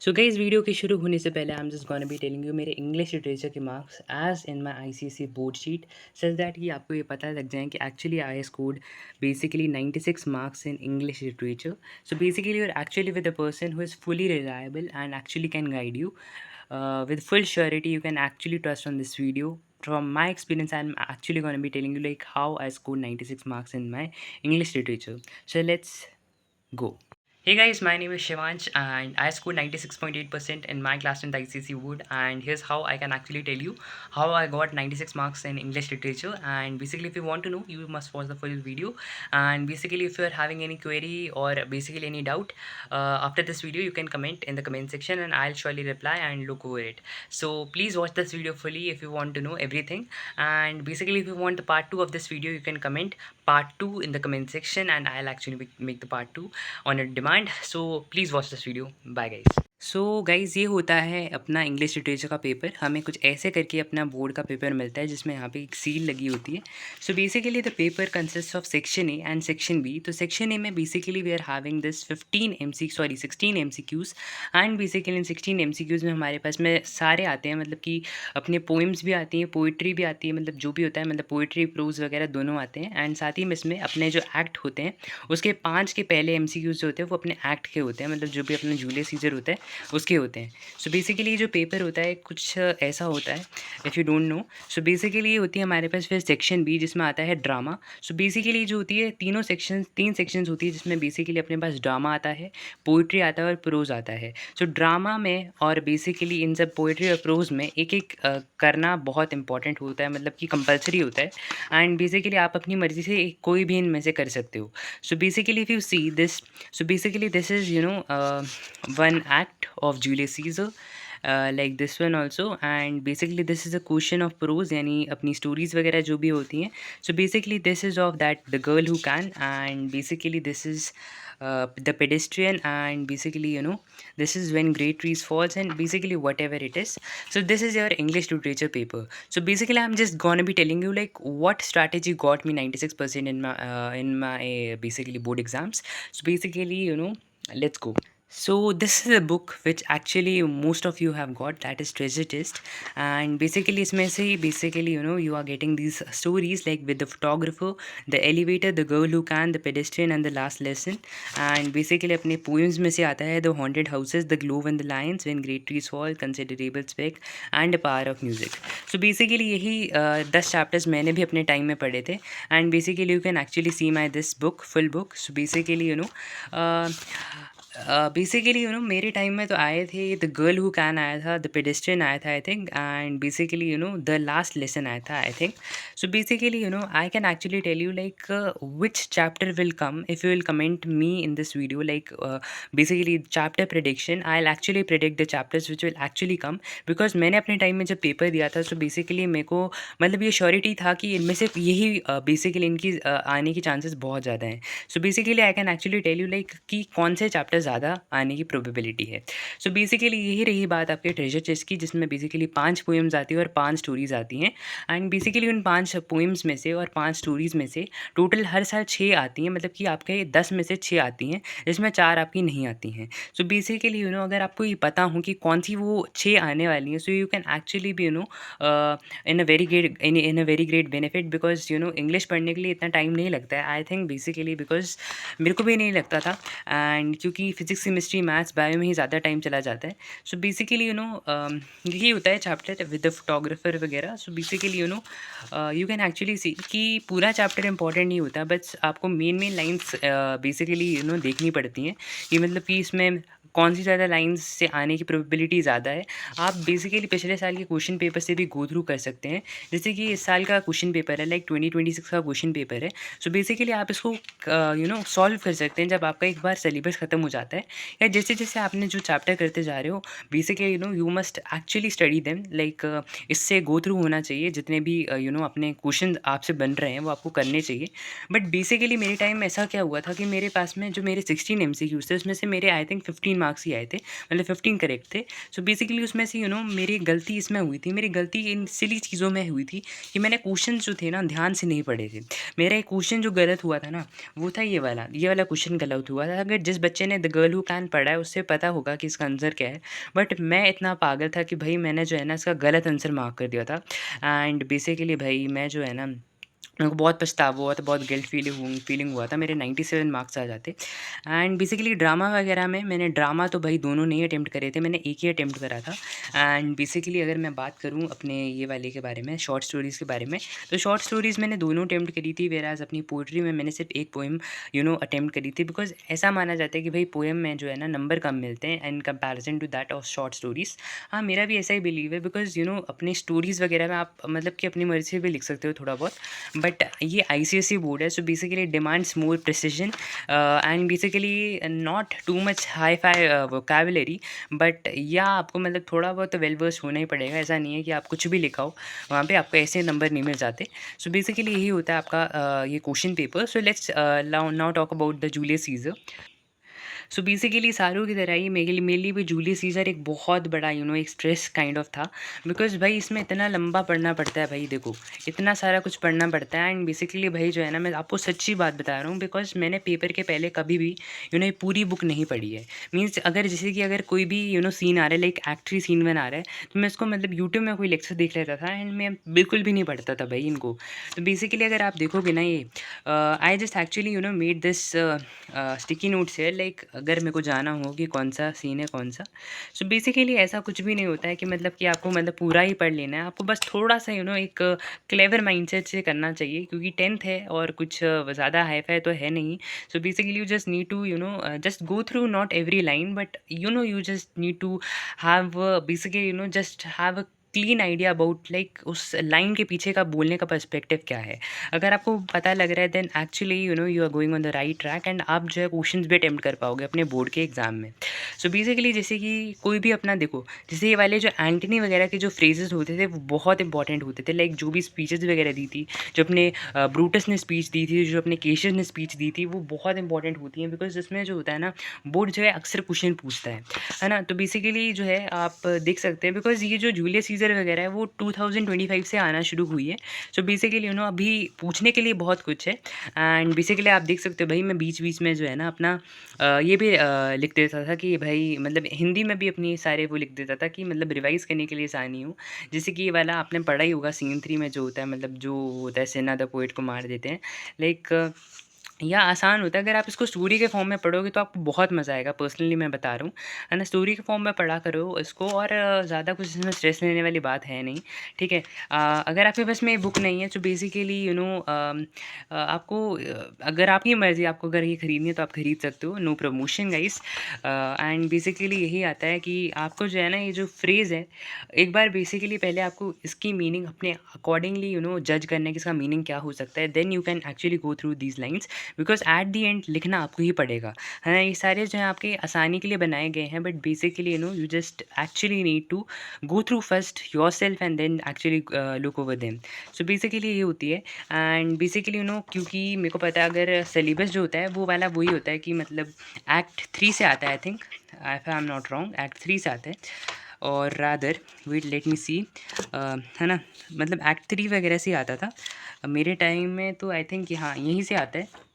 So guys video के शुरू होने से पहले I am just gonna be telling you मेरे इंग्लिश लिटरेचर के marks as in my ICSE board sheet such that कि आपको ये पता लग जाए कि actually I scored basically 96 marks in English literature. So basically you are actually with a person who is fully reliable and actually can guide you with full surety. You can actually trust on this video. From my experience, I'm actually going to be telling you like how I scored 96 marks in my English literature. So let's go. Hey guys, my name is Shivansh and I scored 96.8% in my class in the ICC Wood, and here's how I can actually tell you how I got 96 marks in English literature. And basically if you want to know, you must watch the full video. And basically if you are having any query or basically any doubt after this video, you can comment in the comment section and I'll surely reply and look over it. So please watch this video fully if you want to know everything. And basically if you want the part 2 of this video, you can comment part 2 in the comment section and I'll actually make the part 2 on a demand. So please watch this video. Bye guys. So guys ये होता है अपना English literature का paper. हमें कुछ ऐसे करके अपना बोर्ड का पेपर मिलता है जिसमें यहाँ पे एक सील लगी होती है. So basically the paper consist of section A and section B. तो सेक्शन ए में basically we are having this 16 MCQs and basically in 16 MCQs में हमारे पास में सारे आते हैं, मतलब कि अपने पोइम्स भी आती हैं, पोइट्री भी आती है, मतलब जो भी होता है, मतलब पोइट्री प्रोज वगैरह दोनों आते हैं. एंड साथ ही में इसमें अपने जो एक्ट होते हैं उसके 5 के पहले MCQs जो होते हैं वो अपने एक्ट के होते हैं, मतलब जो भी अपना जूलियस सीजर होता है उसके होते हैं. सो बेसिकली जो पेपर होता है कुछ ऐसा होता है, if you don't know. So basically ये होती है हमारे पास फिर सेक्शन बी जिसमें आता है ड्रामा. सो बेसिकली जो होती है तीन सेक्शंस होती है जिसमें बेसिकली अपने पास ड्रामा आता है, पोइट्री आता है और प्रोज आता है. सो ड्रामा में और बेसिकली इन सब पोइट्री और प्रोज में एक एक करना बहुत इंपॉर्टेंट होता है, मतलब कि कंपलसरी होता है. एंड बेसिकली आप अपनी मर्ज़ी से कोई भी इनमें से कर सकते हो. So basically if you see this, so basically this is one act of Julius Caesar, like this one also. And basically this is a question of prose, यानी अपनी stories वगैरह जो भी होती हैं. So basically this is of that the girl who can, and basically this is the pedestrian, and basically this is when great trees falls, and basically whatever it is. So this is your English literature paper. So basically I'm just gonna be telling you like what strategy got me 96% in my basically board exams. So basically let's go. So this is a book which actually most of you have got, that is Treasure Chest. And basically इसमें से basically you are getting these stories like with the photographer, the elevator, the girl who can, the pedestrian and the last lesson. And basically अपने poems में से आता है the haunted houses, the glow and the lions, when great trees fall, considerable speck and the power of music. So basically यही 10 chapters मैंने भी अपने time में पढ़े थे. And basically you can actually see my this book, full book. So basically basically मेरे time में तो आए थे द गर्ल हु कैन आया था, द पेडेस्ट्रियन आया था I think, and basically the last lesson आया था I think. So basically I can actually tell you like which chapter will come if you will comment me in this video. Like basically chapter prediction, I will actually predict the chapters which will actually come, because मैंने अपने time में जब paper दिया था. So basically मेरे को मतलब ये श्योरिटी था कि इनमें से यही बेसिकली इनकी आने की चांसेस बहुत ज़्यादा हैं. So basically I can actually tell you like कि कौन से चैप्टर ज़्यादा आने की प्रोबेबिलिटी है. सो बेसिकली यही रही बात आपके ट्रेजर चेस्ट की, जिसमें बेसिकली 5 पोएम्स आती है और 5 स्टोरीज़ आती हैं. एंड बेसिकली उन 5 पोएम्स में से और 5 स्टोरीज़ में से टोटल हर साल 6 आती हैं, मतलब कि आपके 10 में से 6 आती हैं, जिसमें 4 आपकी नहीं आती हैं. सो बेसिकली अगर आपको ये पता हो कि कौन सी वो 6 आने वाली हैं, सो यू कैन एक्चुअली भी in a very great benefit, because English पढ़ने के लिए इतना टाइम नहीं लगता है आई थिंक, बेसिकली बिकॉज मेरे को भी नहीं लगता था. एंड क्योंकि फिजिक्स केमिस्ट्री मैथ्स बायो में ही ज़्यादा टाइम चला जाता है. सो बेसिकली यही होता है चैप्टर विद द फोटोग्राफर वगैरह. सो basically you can actually see कि पूरा चैप्टर इंपॉर्टेंट नहीं होता, बट आपको मेन लाइन्स बेसिकली देखनी पड़ती हैं कि मतलब कि इसमें कौन सी ज़्यादा लाइन्स से आने की प्रोबेबिलिटी ज़्यादा है. आप बेसिकली पिछले साल के क्वेश्चन पेपर से भी गो थ्रू कर सकते हैं, जैसे कि इस साल का क्वेश्चन पेपर है, लाइक 2026 का क्वेश्चन पेपर है. सो बेसिकली आप इसको सॉल्व कर सकते हैं जब आपका एक बार सिलेबस ख़त्म हो जाता है, या जैसे जैसे आपने जो चैप्टर करते जा रहे हो. Basically you must actually study them, like इससे गो थ्रू होना चाहिए. जितने भी अपने क्वेश्चन आपसे बन रहे हैं वो आपको करने चाहिए. बट बेसिकली मेरे टाइम में ऐसा क्या हुआ था कि मेरे पास में जो मेरे 16 MCQs थे उसमें से मेरे आई थिंक 15 मार्क्स ही आए थे, मतलब 15 करेक्ट थे। सो बेसिकली उसमें से मेरी गलती इसमें हुई थी, मेरी गलती इन सिली चीज़ों में हुई थी कि मैंने क्वेश्चन जो थे ना ध्यान से नहीं पढ़े थे। मेरा एक क्वेश्चन जो गलत हुआ था ना, वो था ये वाला क्वेश्चन गलत हुआ था। अगर जिस बच्चे ने द गर्ल हू कैन पढ़ा है उससे पता होगा कि इसका आंसर क्या है, बट मैं इतना पागल था कि भाई मैंने जो है ना इसका गलत आंसर मार्क कर दिया था। एंड बेसिकली भाई मैं जो है ना, मेरे को बहुत पछतावा हुआ था, बहुत गिल्ट फीलिंग हुआ था, मेरे 97 मार्क्स आ जाते। एंड बेसिकली ड्रामा वगैरह में मैंने ड्रामा तो भाई दोनों नहीं अटेम्प्ट करे थे, मैंने एक ही अटेम्प्ट करा था। एंड बेसिकली अगर मैं बात करूँ अपने ये वाले के बारे में, शॉर्ट स्टोरीज़ के बारे में, तो शॉर्ट स्टोरीज़ मैंने दोनों अटेम्प्ट करी थी, वेराज अपनी पोइट्री में मैंने सिर्फ एक पोएम अटेम्प्ट करी थी। बिकॉज ऐसा माना जाता है कि भाई पोएम में जो है ना नंबर कम मिलते हैं in comparison to that of short stories. हाँ, मेरा भी ऐसा ही बिलीव है, बिकॉज अपनी स्टोरीज़ वगैरह में आप मतलब कि अपनी मर्ज़ी से भी लिख सकते हो थोड़ा बहुत, बट ये आईसीएसई बोर्ड है, so basically demands more precision and basically not too much hi fi vocabulary, but या आपको मतलब थोड़ा बहुत वेल वर्स होना ही पड़ेगा। ऐसा नहीं है कि आप कुछ भी लिखाओ वहाँ पे आपको ऐसे नंबर नहीं मिल जाते। सो बेसिकली यही होता है आपका ये question paper. So let's now talk about the Julius Caesar. So basically सारों की तरह ही मेरे लिए भी जूलियस सीज़र एक बहुत बड़ा एक स्ट्रेस काइंड ऑफ था। बिकॉज भाई इसमें इतना लंबा पढ़ना पड़ता है, भाई देखो इतना सारा कुछ पढ़ना पड़ता है। एंड बेसिकली भाई जो है ना, मैं आपको सच्ची बात बता रहा हूँ, बिकॉज मैंने पेपर के पहले कभी भी ये पूरी बुक नहीं पढ़ी है। मीन्स अगर जैसे कि अगर कोई भी सीन आ रहा है, लाइक एक्ट 3 सीन बना रहा है, तो मैं इसको मतलब यूट्यूब में कोई लेक्चर देख लेता था एंड मैं बिल्कुल भी नहीं पढ़ता था भाई इनको। तो बेसिकली अगर आप देखोगे ना, ये I just actually made this sticky notes है, लाइक अगर मेरे को जाना हो कि कौन सा सीन है कौन सा। सो बेसिकली ऐसा कुछ भी नहीं होता है कि मतलब कि आपको मतलब पूरा ही पढ़ लेना है, आपको बस थोड़ा सा एक क्लेवर माइंडसेट से करना चाहिए, क्योंकि 10th है और कुछ ज़्यादा हाई फाई तो है नहीं। So basically you just need to just go through not every line, but you just need to have basically just have a clean idea about like उस लाइन के पीछे का बोलने का पर्सपेक्टिव क्या है। अगर आपको पता लग रहा है then actually you are going on the right track, and आप जो है क्वेश्चंस भी अटेम्प्ट कर पाओगे अपने बोर्ड के एग्जाम में। सो बेसिकली जैसे कि कोई भी अपना देखो, जैसे ये वाले जो एंटनी वगैरह के जो फ्रेजेस होते थे वो बहुत इंपॉर्टेंट होते थे, लाइक जो भी स्पीचेस वगैरह दी थी, जो अपने ब्रूटस ने स्पीच दी थी, जो अपने केशस ने स्पीच दी थी, वो बहुत इंपॉर्टेंट होती हैं। बिकॉज इसमें जो होता है ना, बोर्ड जो है अक्सर क्वेश्चन पूछता है ना। तो बेसिकली जो है आप देख सकते हैं, बिकॉज ये जो जूलियस सीजर वगैरह है वो 2025 से आना शुरू हुई है। सो बेसिकली अभी पूछने के लिए बहुत कुछ है। एंड बेसिकली आप देख सकते हो भाई, मैं बीच बीच में जो है ना अपना ये भी लिख देता था कि भाई मतलब हिंदी में भी अपनी सारे वो लिख देता था कि मतलब रिवाइज़ करने के लिए आसानी हो। जैसे कि ये वाला आपने पढ़ा ही होगा, सीन 3 में जो होता है, मतलब जो होता है सेना द पोएट को मार देते हैं, लाइक या आसान होता है। अगर आप इसको स्टोरी के फॉर्म में पढ़ोगे तो आपको बहुत मज़ा आएगा, पर्सनली मैं बता रहा हूँ, है ना। स्टोरी के फॉर्म में पढ़ा करो इसको, और ज़्यादा कुछ इसमें स्ट्रेस लेने वाली बात है नहीं, ठीक है। अगर आपके पास में बुक नहीं है तो बेसिकली आपको अगर आपकी मर्ज़ी, आपको अगर ये ख़रीदनी है तो आप ख़रीद सकते हो, no promotion guys. And basically यही आता है कि आपको जो है ना ये जो फ्रेज़ है, एक बार बेसिकली पहले आपको इसकी मीनिंग अपने अकॉर्डिंगली जज करना है कि इसका मीनिंग क्या हो सकता है, then you can actually go through these lines, because at the end लिखना आपको ही पड़ेगा, है ना। ये सारे जो है आपके आसानी के लिए बनाए गए हैं, but basically you just actually need to go through first yourself and then actually look over them. So basically ये होती है। एंड बेसिकली क्योंकि मेरे को पता है अगर सिलेबस जो होता है वो वाला वही होता है कि मतलब एक्ट 3 से आता है, I think, if I am not wrong, act 3 से आता है, और रादर वेट लेट मी सी, है ना, मतलब एक्ट 3 वगैरह से आता था मेरे टाइम में, तो आई थिंक हाँ यहीं से आता है।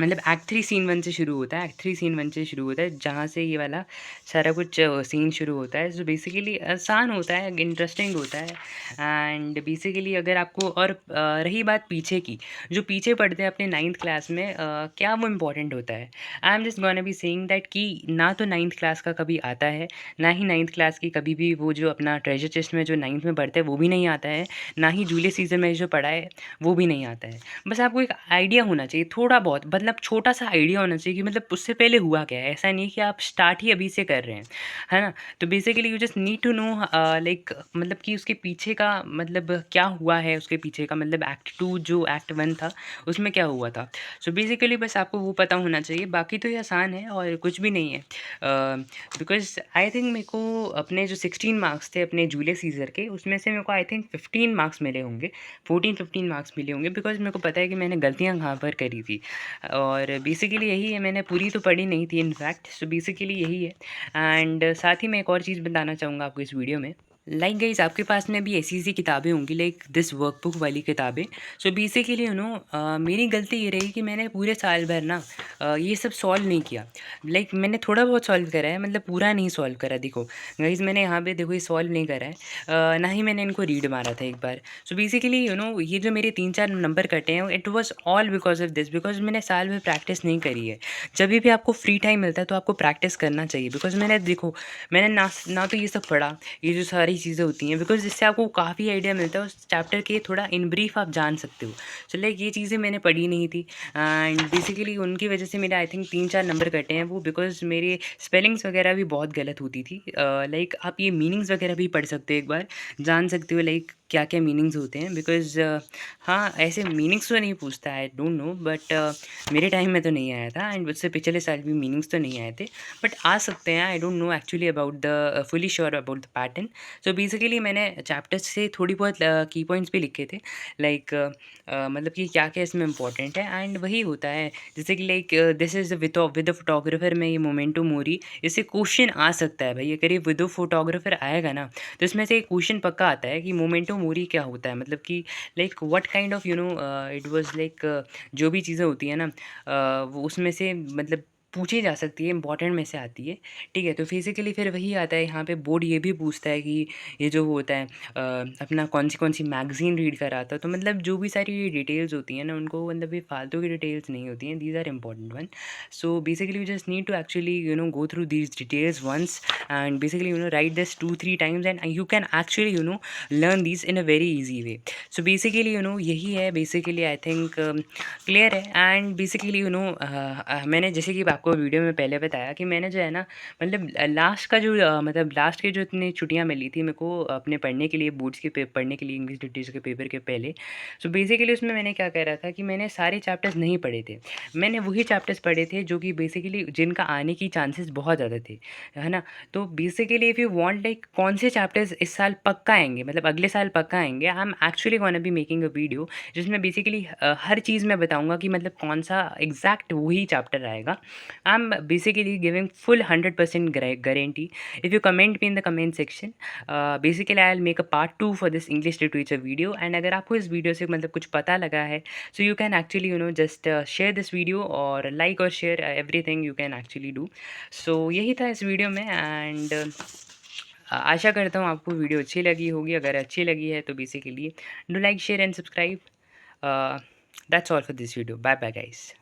मतलब एक्ट 3 सीन 1 से शुरू होता है, एक्ट 3 सीन 1 से शुरू होता है, जहाँ से ये वाला सारा कुछ सीन शुरू होता है। सो बेसिकली आसान होता है, इंटरेस्टिंग होता है। एंड बेसिकली अगर आपको और रही बात पीछे की, जो पीछे पढ़ते हैं अपने 9th क्लास में, क्या वो इम्पॉर्टेंट होता है। आई am just gonna be saying that कि ना तो 9th क्लास का कभी आता है, ना ही 9th क्लास की कभी भी वो जो अपना ट्रेजर चेस्ट में जो 9th में पढ़ते हैं वो भी नहीं आता है, ना ही जूलियस सीजर में जो पढ़ा है वो भी नहीं आता है। बस आपको एक आइडिया होना चाहिए, थोड़ा बहुत, मतलब छोटा सा आइडिया होना चाहिए कि मतलब उससे पहले हुआ क्या है। ऐसा नहीं कि आप स्टार्ट ही अभी से कर रहे हैं, है ना। तो basically you just need to know like मतलब कि उसके पीछे का मतलब क्या हुआ है, उसके पीछे का मतलब एक्ट 2 जो एक्ट 1 था उसमें क्या हुआ था। सो बेसिकली बस आपको वो पता होना चाहिए, बाकी तो ये आसान है और कुछ भी नहीं है। बिकॉज आई थिंक मेरे को अपने जो 16 मार्क्स थे अपने जूलियस सीजर के, उसमें से मेरे को आई थिंक 15 मार्क्स मिले होंगे, 14-15 मार्क्स मिले होंगे, बिकॉज मेरे को पता है कि मैंने गलतियाँ कहाँ पर करी थी। और बेसिकली यही है, मैंने पूरी तो पढ़ी नहीं थी इनफैक्ट, सो बेसिकली यही है। एंड साथ ही मैं एक और चीज़ बताना चाहूँगा आपको इस वीडियो में। लाइक गाइस, आपके पास में भी ऐसी किताबें होंगी लाइक दिस वर्कबुक वाली किताबें। सो बेसिकली मेरी गलती ये रही कि मैंने पूरे साल भर ना ये सब सॉल्व नहीं किया। लाइक मैंने थोड़ा बहुत सॉल्व करा है, मतलब पूरा नहीं सॉल्व करा। देखो गाइस, मैंने यहाँ पे देखो ये सॉल्व नहीं करा है, ना ही मैंने इनको रीड मारा था एक बार। सो बेसिकली ये जो मेरे 3-4 नंबर कटे हैं, it was all because of this, because मैंने साल भर प्रैक्टिस नहीं करी है। जब भी आपको फ्री टाइम मिलता है तो आपको प्रैक्टिस करना चाहिए, बिकॉज मैंने ना तो ये सब पढ़ा, ये जो सारी चीज़ें होती हैं, बिकॉज इससे आपको काफ़ी आइडिया मिलता है उस चैप्टर के, थोड़ा इन ब्रीफ आप जान सकते हो। सो लाइक ये चीज़ें मैंने पढ़ी नहीं थी, एंड बेसिकली उनकी वजह से मेरे आई थिंक 3-4 नंबर कटे हैं, वो बिकॉज मेरे स्पेलिंग्स वगैरह भी बहुत गलत होती थी। लाइक आप ये मीनिंग्स वगैरह भी पढ़ सकते हो, एक बार जान सकते हो लाइक क्या क्या मीनिंग्स होते हैं, बिकॉज हाँ, ऐसे मीनिंग्स तो नहीं पूछता है, आई डोंट नो, बट मेरे टाइम में तो नहीं आया था, एंड उससे पिछले साल भी मीनिंग्स तो नहीं आए थे, बट आ सकते हैं। I don't know actually about the fully sure about the pattern. So basically मैंने चैप्टर्स से थोड़ी बहुत की पॉइंट्स भी लिखे थे, लाइक मतलब कि क्या क्या इसमें इंपॉर्टेंट है, एंड वही होता है जैसे कि like this is with the photographer में ये मोमेंटो मोरी, इससे क्वेश्चन आ सकता है भाई, अगर ये विद फोटोग्राफर आएगा ना तो इसमें से एक क्वेश्चन पक्का आता है कि मोमेंटो मोरी क्या होता है, मतलब कि like what kind of it was like जो भी चीज़ें होती हैं ना वो उसमें से मतलब पूछी जा सकती है, इंपॉर्टेंट में से आती है। ठीक है, तो फिजिकली फिर वही आता है यहाँ पे, बोर्ड ये भी पूछता है कि ये जो वो होता है अपना कौन सी मैगज़ीन रीड करा था, तो मतलब जो भी सारी डिटेल्स होती हैं ना उनको, मतलब ये फालतू की डिटेल्स नहीं होती हैं, these are important one. So basically you just need to actually go through these details once, and basically write this 2-3 times, and you can actually learn these in a very easy way. So basically यही है, basically I think clear है। And basically मैंने जैसे कि आपको video में पहले बताया कि मैंने जो है ना, मतलब लास्ट का जो मतलब लास्ट के जो इतनी छुट्टियां मिली थी मेरे को अपने पढ़ने के लिए, बोर्ड्स के पढ़ने के लिए, इंग्लिश लिटरेचर के पेपर के पहले। सो बेसिकली उसमें मैंने क्या कह रहा था कि मैंने सारे चैप्टर्स नहीं पढ़े थे, मैंने वही चैप्टर्स पढ़े थे जो कि बेसिकली जिनका आने की चांसेस बहुत ज़्यादा थे, है ना। तो basically if you want like कौन से चैप्टर्स इस साल पक्का आएंगे, मतलब अगले साल पक्का आएंगे, I am actually gonna be making a video जिसमें बेसिकली हर चीज़ मैं बताऊंगा कि मतलब कौन सा एग्जैक्ट वही चैप्टर आएगा। I am basically giving full 100% guarantee. If you comment me in the comment section, basically I will make a part 2 for this English literature video. And अगर आपको इस वीडियो से मतलब कुछ पता लगा है, so you can actually just share this video, और लाइक और share everything you can actually do. So यही था इस वीडियो में, एंड आशा करता हूँ आपको वीडियो अच्छी लगी होगी। अगर अच्छी लगी है तो basically do like, share and subscribe. That's all for this video. Bye bye guys.